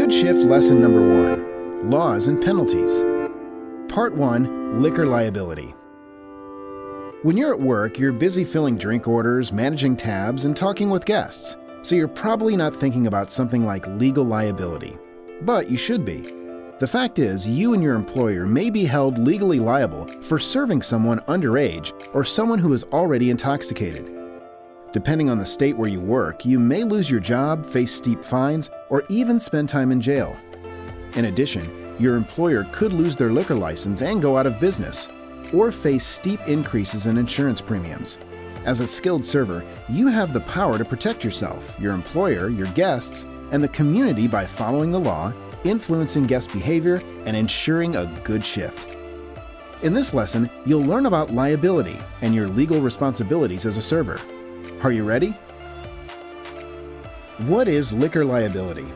Good Shift Lesson Number 1, Laws and Penalties. Part 1, Liquor Liability. When you're at work, you're busy filling drink orders, managing tabs, and talking with guests, so you're probably not thinking about something like legal liability. But you should be. The fact is, you and your employer may be held legally liable for serving someone underage or someone who is already intoxicated. Depending on the state where you work, you may lose your job, face steep fines, or even spend time in jail. In addition, your employer could lose their liquor license and go out of business, or face steep increases in insurance premiums. As a skilled server, you have the power to protect yourself, your employer, your guests, and the community by following the law, influencing guest behavior, and ensuring a good shift. In this lesson, you'll learn about liability and your legal responsibilities as a server. Are you ready? What is liquor liability?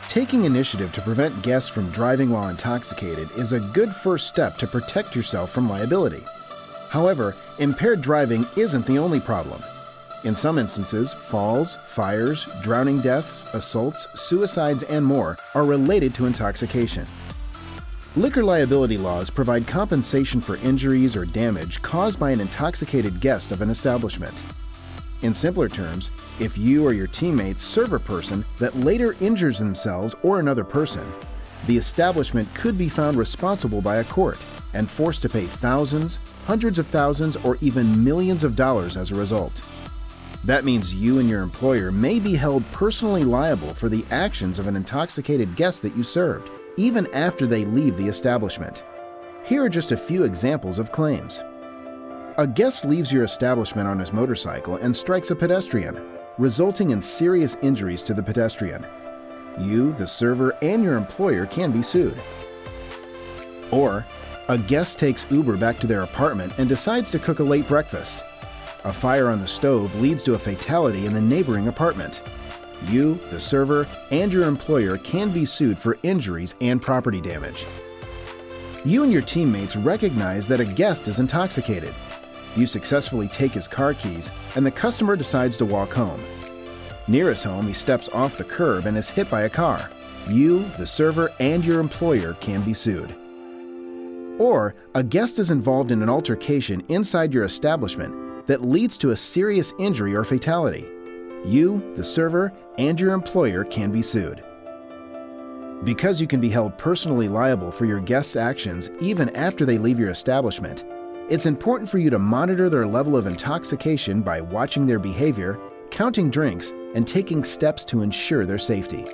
Taking initiative to prevent guests from driving while intoxicated is a good first step to protect yourself from liability. However, impaired driving isn't the only problem. In some instances, falls, fires, drowning deaths, assaults, suicides, and more are related to intoxication. Liquor liability laws provide compensation for injuries or damage caused by an intoxicated guest of an establishment. In simpler terms, if you or your teammates serve a person that later injures themselves or another person, the establishment could be found responsible by a court and forced to pay thousands, hundreds of thousands, or even millions of dollars as a result. That means you and your employer may be held personally liable for the actions of an intoxicated guest that you served, even after they leave the establishment. Here are just a few examples of claims. A guest leaves your establishment on his motorcycle and strikes a pedestrian, resulting in serious injuries to the pedestrian. You, the server, and your employer can be sued. Or, a guest takes Uber back to their apartment and decides to cook a late breakfast. A fire on the stove leads to a fatality in the neighboring apartment. You, the server, and your employer can be sued for injuries and property damage. You and your teammates recognize that a guest is intoxicated. You successfully take his car keys, and the customer decides to walk home. Near his home, he steps off the curb and is hit by a car. You, the server, and your employer can be sued. Or, a guest is involved in an altercation inside your establishment that leads to a serious injury or fatality. You, the server, and your employer can be sued. Because you can be held personally liable for your guests' actions even after they leave your establishment, it's important for you to monitor their level of intoxication by watching their behavior, counting drinks, and taking steps to ensure their safety.